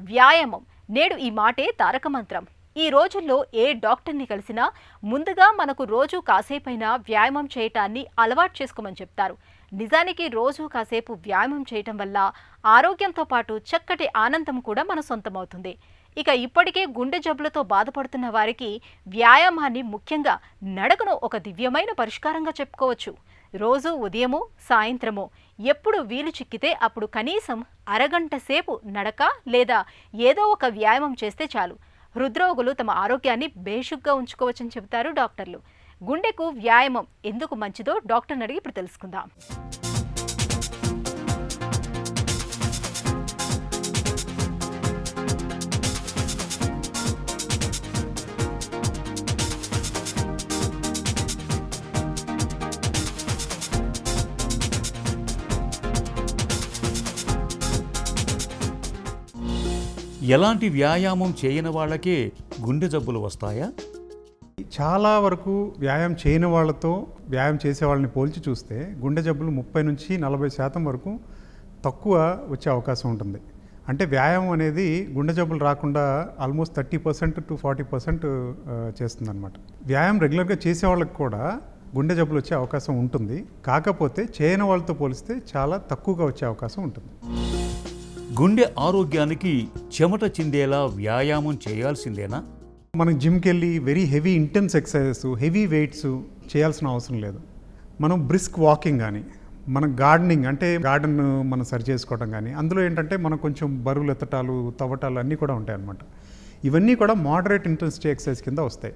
వ్యాయామం నేడు ఈ మాటే తారక మంత్రం. ఈ రోజుల్లో ఏ డాక్టర్ని కలిసినా ముందుగా మనకు రోజు కాసేపైనా వ్యాయామం చేయటాన్ని అలవాటు చేసుకోమని చెప్తారు. నిజానికి రోజు కాసేపు వ్యాయామం చేయటం వల్ల ఆరోగ్యంతో పాటు చక్కటి ఆనందం కూడా మన సొంతమవుతుంది. ఇక ఇప్పటికే గుండె జబ్బులతో బాధపడుతున్న వారికి వ్యాయామాన్ని, ముఖ్యంగా నడకను ఒక దివ్యమైన పరిష్కారంగా చెప్పుకోవచ్చు. రోజు ఉదయము, సాయంత్రము ఎప్పుడు వీలు చిక్కితే అప్పుడు కనీసం అరగంట సేపు నడక లేదా ఏదో ఒక వ్యాయామం చేస్తే చాలు. హృద్రోగులు తమ ఆరోగ్యాన్ని బేషుగ్గా ఉంచుకోవచ్చని చెబుతారు డాక్టర్లు. గుండెకు వ్యాయామం ఎందుకు మంచిదో డాక్టర్ని అడిగి ఇప్పుడు తెలుసుకుందాం. ఎలాంటి వ్యాయామం చేయని వాళ్ళకే గుండె జబ్బులు వస్తాయా? చాలా వరకు వ్యాయామం చేయని వాళ్ళతో వ్యాయామం చేసే వాళ్ళని పోల్చి చూస్తే గుండె జబ్బులు 30 నుంచి 40% వరకు తక్కువ వచ్చే అవకాశం ఉంటుంది. అంటే వ్యాయామం అనేది గుండె జబ్బులు రాకుండా ఆల్మోస్ట్ 30% to 40% చేస్తుందన్నమాట. వ్యాయామం రెగ్యులర్గా చేసే వాళ్ళకి కూడా గుండె జబ్బులు వచ్చే అవకాశం ఉంటుంది. కాకపోతే చేయని వాళ్ళతో పోలిస్తే చాలా తక్కువగా వచ్చే అవకాశం ఉంటుంది. గుండె ఆరోగ్యానికి చెమట చిందేలా వ్యాయామం చేయాల్సిందేనా? మనం జిమ్కి వెళ్ళి very heavy intense exercises, heavy weights చేయాల్సిన అవసరం లేదు. మనం బ్రిస్క్ వాకింగ్ కానీ, మన గార్డెనింగ్ అంటే గార్డెన్ మనం సరి చేసుకోవడం కానీ, అందులో ఏంటంటే మనం కొంచెం బరువులు ఎత్తటాలు, తవ్వటాలు అన్నీ కూడా ఉంటాయి అన్నమాట. ఇవన్నీ కూడా మోడరేట్ ఇంటెన్సిటీ ఎక్సర్సైజ్ కింద వస్తాయి.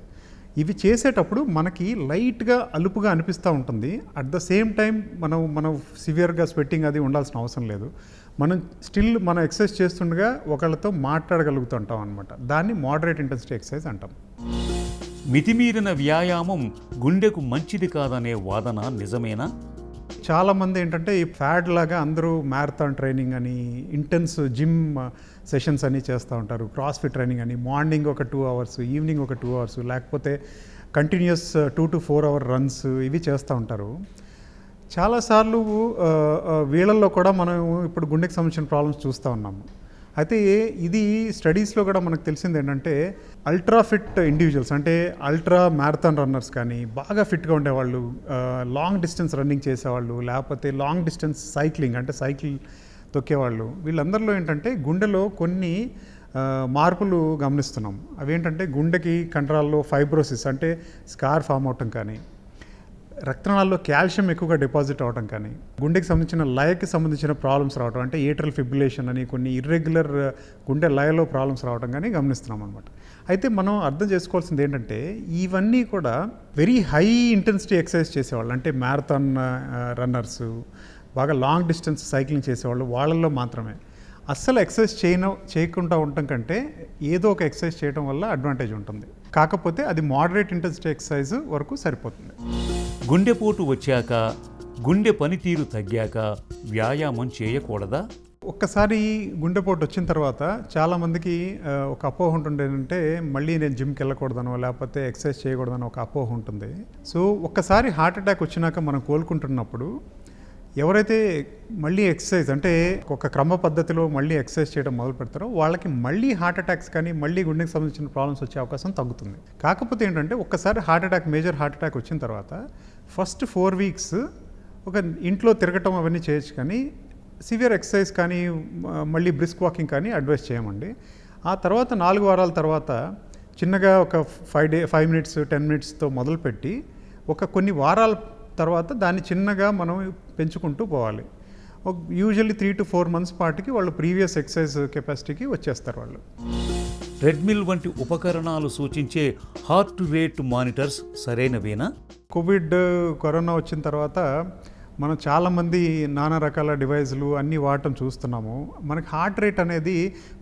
ఇవి చేసేటప్పుడు మనకి లైట్గా అలుపుగా అనిపిస్తూ ఉంటుంది. అట్ ద సేమ్ టైం మనం సివియర్గా స్వెట్టింగ్ అది ఉండాల్సిన అవసరం లేదు. మనం మనం ఎక్సర్సైజ్ చేస్తుండగా ఒకళ్ళతో మాట్లాడగలుగుతుంటాం అనమాట. దాన్ని మోడరేట్ ఇంటెన్సిటీ ఎక్సర్సైజ్ అంటాం. మితిమీరిన వ్యాయామం గుండెకు మంచిది కాదనే వాదన నిజమేనా? చాలామంది ఏంటంటే ఈ ఫ్యాడ్ లాగా అందరూ మ్యారథాన్ ట్రైనింగ్ అని, ఇంటెన్స్ జిమ్ సెషన్స్ అని చేస్తూ ఉంటారు. క్రాస్ఫిట్ ట్రైనింగ్ అని, మార్నింగ్ ఒక 2 hours, ఈవినింగ్ ఒక 2 hours, లేకపోతే కంటిన్యూస్ 2 to 4 hour రన్స్ ఇవి చేస్తూ ఉంటారు. చాలాసార్లు వీళ్ళల్లో కూడా మనం ఇప్పుడు గుండెకి సంబంధించిన ప్రాబ్లమ్స్ చూస్తూ ఉన్నాము. అయితే ఇది స్టడీస్లో కూడా మనకు తెలిసింది ఏంటంటే అల్ట్రా ఫిట్ ఇండివిజువల్స్, అంటే అల్ట్రా మ్యారథాన్ రన్నర్స్ కానీ, బాగా ఫిట్గా ఉండేవాళ్ళు, లాంగ్ డిస్టెన్స్ రన్నింగ్ చేసేవాళ్ళు, లేకపోతే లాంగ్ డిస్టెన్స్ సైక్లింగ్ అంటే సైకిల్ తొక్కేవాళ్ళు, వీళ్ళందరిలో ఏంటంటే గుండెలో కొన్ని మార్పులు గమనిస్తున్నాం. అవేంటంటే గుండెకి కండరాల్లో ఫైబ్రోసిస్ అంటే స్కార్ ఫామ్ అవటం కానీ, రక్తనాళాల్లో కాల్షియం ఎక్కువగా డిపాజిట్ అవడం కానీ, గుండెకి సంబంధించిన లయకి సంబంధించిన ప్రాబ్లమ్స్ రావడం అంటే ఏట్రల్ ఫిబ్రిలేషన్ అని, కొన్ని ఇర్రెగ్యులర్ గుండె లయలో ప్రాబ్లమ్స్ రావడం కానీ గమనిస్తున్నాం అనమాట. అయితే మనం అర్థం చేసుకోవాల్సింది ఏంటంటే ఇవన్నీ కూడా వెరీ హై ఇంటెన్సిటీ ఎక్సర్సైజ్ చేసేవాళ్ళు, అంటే మ్యారథాన్ రన్నర్స్, బాగా లాంగ్ డిస్టెన్స్ సైక్లింగ్ చేసేవాళ్ళు, వాళ్ళల్లో మాత్రమే. అస్సలు ఎక్సర్సైజ్ చేయకుండా ఉండటం కంటే ఏదో ఒక ఎక్సర్సైజ్ చేయడం వల్ల అడ్వాంటేజ్ ఉంటుంది. కాకపోతే అది మోడరేట్ ఇంటెన్సిటీ ఎక్సర్సైజ్ వరకు సరిపోతుంది. గుండెపోటు వచ్చాక, గుండె పనితీరు తగ్గాక వ్యాయామం చేయకూడదా? ఒక్కసారి గుండెపోటు వచ్చిన తర్వాత చాలామందికి ఒక అపోహ ఉంటుండేంటే మళ్ళీ నేను జిమ్కి వెళ్ళకూడదనో లేకపోతే ఎక్సర్సైజ్ చేయకూడదనో ఒక అపోహ ఉంటుంది. సో ఒక్కసారి హార్ట్ అటాక్ వచ్చినాక మనం కోలుకుంటున్నప్పుడు ఎవరైతే మళ్ళీ ఎక్సర్సైజ్ అంటే ఒక క్రమ పద్ధతిలో మళ్ళీ ఎక్సర్సైజ్ చేయడం మొదలు పెడతారో వాళ్ళకి మళ్ళీ హార్ట్ అటాక్స్ కానీ, మళ్ళీ గుండెకి సంబంధించిన ప్రాబ్లమ్స్ వచ్చే అవకాశం తగ్గుతుంది. కాకపోతే ఏంటంటే ఒక్కసారి మేజర్ హార్ట్ అటాక్ వచ్చిన తర్వాత ఫస్ట్ 4 weeks ఒక ఇంట్లో తిరగటం అవన్నీ చేయొచ్చు, కానీ సివియర్ ఎక్సర్సైజ్ కానీ, మళ్ళీ బ్రిస్క్ వాకింగ్ కానీ అడ్వైస్ చేయమండి. ఆ తర్వాత 4 వారాల తర్వాత చిన్నగా ఒక 5 minutes 10 minutesతో మొదలుపెట్టి కొన్ని వారాల తర్వాత దాన్ని చిన్నగా మనం పెంచుకుంటూ పోవాలి. యూజువల్లీ 3 to 4 months పాటికి వాళ్ళు ప్రీవియస్ ఎక్సర్సైజ్ కెపాసిటీకి వచ్చేస్తారు వాళ్ళు. ట్రెడ్మిల్ వంటి ఉపకరణాలు సూచించే హార్ట్ రేట్ మానిటర్స్ సరైనవేనా? కరోనా వచ్చిన తర్వాత మనం చాలామంది నానా రకాల డివైజులు అన్నీ వాడటం చూస్తున్నాము. మనకి హార్ట్ రేట్ అనేది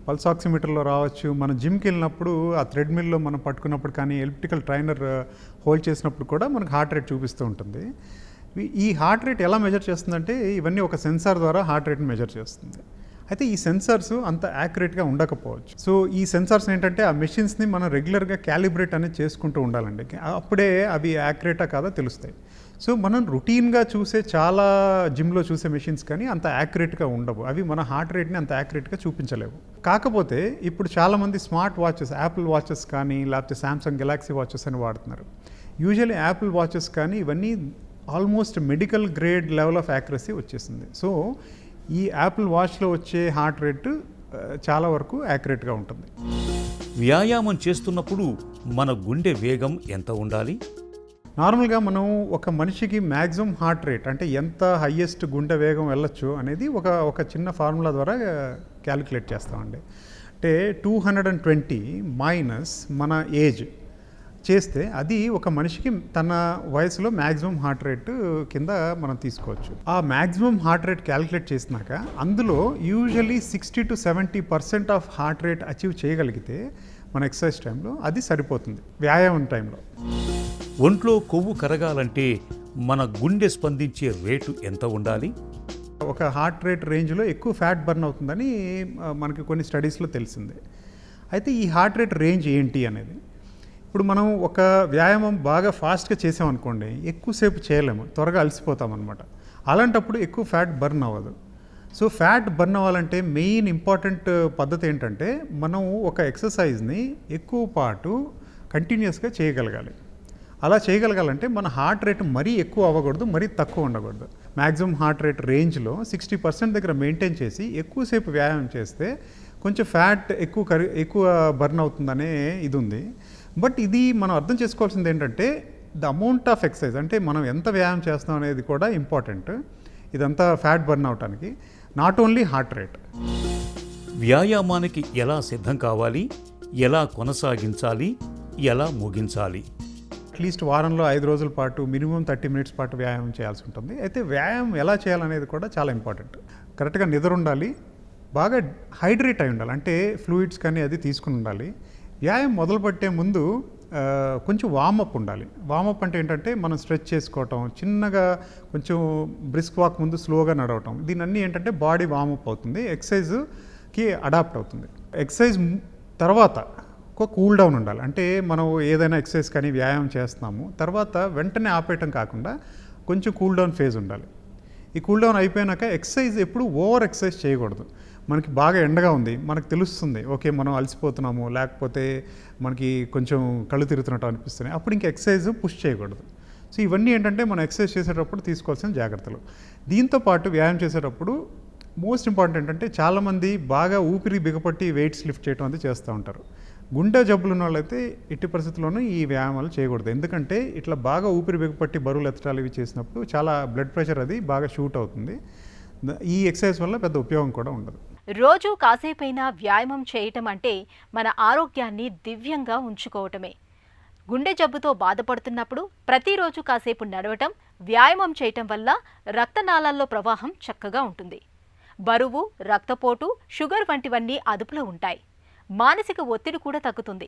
పల్స్ ఆక్సిమీటర్లో రావచ్చు. మనం జిమ్కి వెళ్ళినప్పుడు ఆ థ్రెడ్మిల్లో మనం పట్టుకున్నప్పుడు కానీ, ఎలిప్టికల్ ట్రైనర్ హోల్డ్ చేసినప్పుడు కూడా మనకు హార్ట్ రేట్ చూపిస్తూ ఉంటుంది. ఈ హార్ట్ రేట్ ఎలా మెజర్ చేస్తుందంటే ఇవన్నీ ఒక సెన్సార్ ద్వారా హార్ట్ రేట్ని మెజర్ చేస్తుంది. అయితే ఈ సెన్సార్స్ అంత యాక్యురేట్గా ఉండకపోవచ్చు. సో ఈ సెన్సార్స్ ఏంటంటే ఆ మెషిన్స్ని మనం రెగ్యులర్గా క్యాలిబ్రేట్ అనేది చేసుకుంటూ ఉండాలండి. అప్పుడే అవి యాక్యురేటా కాదా తెలుస్తాయి. సో మనం రొటీన్గా చూసే చాలా జిమ్లో చూసే మెషిన్స్ కానీ అంత యాక్యురేట్గా ఉండవు. అవి మన హార్ట్ రేట్ని అంత యాక్యురేట్గా చూపించలేవు. కాకపోతే ఇప్పుడు చాలామంది స్మార్ట్ వాచెస్, యాపిల్ వాచెస్ కానీ లేకపోతే శాంసంగ్ గెలాక్సీ వాచెస్ అని వాడుతున్నారు. యూజువల్లీ యాపిల్ వాచెస్ కానీ ఇవన్నీ almost medical grade level of accuracy వచ్చేసింది. సో ఈ యాపిల్ వాచ్లో వచ్చే హార్ట్ రేట్ చాలా వరకు యాక్యురేట్గా ఉంటుంది. వ్యాయామం చేస్తున్నప్పుడు మన గుండె వేగం ఎంత ఉండాలి? నార్మల్గా మనం ఒక మనిషికి మ్యాక్సిమం హార్ట్ రేట్ అంటే ఎంత హయ్యెస్ట్ గుండె వేగం వెళ్ళొచ్చు అనేది ఒక చిన్న ఫార్ములా ద్వారా క్యాలిక్యులేట్ చేస్తామండి. అంటే 220 మైనస్ మన ఏజ్ చేస్తే అది ఒక మనిషికి తన వయసులో మ్యాక్సిమం హార్ట్ రేట్ కింద మనం తీసుకోవచ్చు. ఆ మ్యాక్సిమం హార్ట్ రేట్ క్యాలిక్యులేట్ చేసినాక అందులో usually 60 to 70% of heart rate achieve చేయగలిగితే మన ఎక్సర్సైజ్ టైంలో అది సరిపోతుంది. వ్యాయామం టైంలో ఒంట్లో కొవ్వు కరగాలంటే మన గుండె స్పందించే రేటు ఎంత ఉండాలి? ఒక హార్ట్ రేట్ రేంజ్లో ఎక్కువ ఫ్యాట్ బర్న్ అవుతుందని మనకి కొన్ని స్టడీస్లో తెలిసిందే. అయితే ఈ హార్ట్ రేట్ రేంజ్ ఏంటి అనేది, ఇప్పుడు మనం ఒక వ్యాయామం బాగా ఫాస్ట్గా చేసామనుకోండి, ఎక్కువసేపు చేయలేము, త్వరగా అలసిపోతాం అనమాట. అలాంటప్పుడు ఎక్కువ ఫ్యాట్ బర్న్ అవ్వదు. సో ఫ్యాట్ బర్న్ అవ్వాలంటే మెయిన్ ఇంపార్టెంట్ పద్ధతి ఏంటంటే మనం ఒక ఎక్సర్సైజ్ని ఎక్కువ పాటు కంటిన్యూస్గా చేయగలగాలి. అలా చేయగలగాలంటే మన హార్ట్ రేట్ మరీ ఎక్కువ అవ్వకూడదు, మరీ తక్కువ ఉండకూడదు. మ్యాక్సిమం హార్ట్ రేట్ రేంజ్లో 60% దగ్గర మెయింటైన్ చేసి ఎక్కువసేపు వ్యాయామం చేస్తే కొంచెం ఫ్యాట్ ఎక్కువ బర్న్ అవుతుందనే ఇది ఉంది. బట్ ఇది మనం అర్థం చేసుకోవాల్సింది ఏంటంటే ద అమౌంట్ ఆఫ్ ఎక్సర్సైజ్, అంటే మనం ఎంత వ్యాయామం చేస్తున్నాం అనేది కూడా ఇంపార్టెంట్. ఇదంతా ఫ్యాట్ బర్న్ అవటానికి, నాట్ ఓన్లీ హార్ట్ రేట్. వ్యాయామానికి ఎలా సిద్ధం కావాలి, ఎలా కొనసాగించాలి, ఎలా ముగించాలి? అట్లీస్ట్ వారంలో 5 రోజుల పాటు మినిమం 30 మినిట్స్ పాటు వ్యాయామం చేయాల్సి ఉంటుంది. అయితే వ్యాయామం ఎలా చేయాలనేది కూడా చాలా ఇంపార్టెంట్. కరెక్ట్గా నిద్ర ఉండాలి, బాగా హైడ్రేట్ అయి ఉండాలి, అంటే ఫ్లూయిడ్స్ కానీ అది తీసుకుని ఉండాలి. వ్యాయామం మొదలుపెట్టే ముందు కొంచెం వార్మప్ ఉండాలి. వార్మప్ అంటే ఏంటంటే మనం స్ట్రెచ్ చేసుకోవటం, చిన్నగా కొంచెం బ్రిస్క్ వాక్ ముందు స్లోగా నడవటం, దీనన్నీ ఏంటంటే బాడీ వార్మప్ అవుతుంది, ఎక్సర్సైజ్కి అడాప్ట్ అవుతుంది. ఎక్సర్సైజ్ తర్వాత ఒక కూల్ డౌన్ ఉండాలి. అంటే మనం ఏదైనా ఎక్సర్సైజ్ కానీ వ్యాయామం చేస్తున్నాము, తర్వాత వెంటనే ఆపేయటం కాకుండా కొంచెం కూల్ డౌన్ ఫేజ్ ఉండాలి. ఈ కూల్ డౌన్ అయిపోయాక ఎక్సర్సైజ్ ఎప్పుడు ఓవర్ ఎక్సర్సైజ్ చేయకూడదు. మనకి బాగా ఎండగా ఉంది, మనకు తెలుస్తుంది ఓకే మనం అలసిపోతున్నాము, లేకపోతే మనకి కొంచెం కళ్ళు తిరుగుతున్నట్టు అనిపిస్తుంది, అప్పుడు ఇంకా ఎక్సర్సైజ్ పుష్ చేయకూడదు. సో ఇవన్నీ ఏంటంటే మనం ఎక్సర్సైజ్ చేసేటప్పుడు తీసుకోవాల్సిన జాగ్రత్తలు. దీంతోపాటు వ్యాయామం చేసేటప్పుడు మోస్ట్ ఇంపార్టెంట్ ఏంటంటే చాలామంది బాగా ఊపిరి బిగపట్టి వెయిట్స్ లిఫ్ట్ చేయడం అనేది చేస్తూ ఉంటారు. గుండె జబ్బులు ఉన్న వాళ్ళైతే ఎట్టి పరిస్థితుల్లోనూ ఈ వ్యాయామాలు చేయకూడదు. ఎందుకంటే ఇట్లా బాగా ఊపిరి బిగపట్టి బరువులు ఎత్తడాలు ఇవి చేసినప్పుడు చాలా బ్లడ్ ప్రెషర్ అది బాగా షూట్ అవుతుంది. ఈ ఎక్సర్సైజ్ వల్ల పెద్ద ఉపయోగం కూడా ఉండదు. రోజు కాసేపైనా వ్యాయామం చేయటం అంటే మన ఆరోగ్యాన్ని దివ్యంగా ఉంచుకోవటమే. గుండె జబ్బుతో బాధపడుతున్నప్పుడు ప్రతిరోజు కాసేపు నడవటం, వ్యాయామం చేయటం వల్ల రక్తనాళాల్లో ప్రవాహం చక్కగా ఉంటుంది. బరువు, రక్తపోటు, షుగర్ వంటివన్నీ అదుపులో ఉంటాయి. మానసిక ఒత్తిడి కూడా తగ్గుతుంది.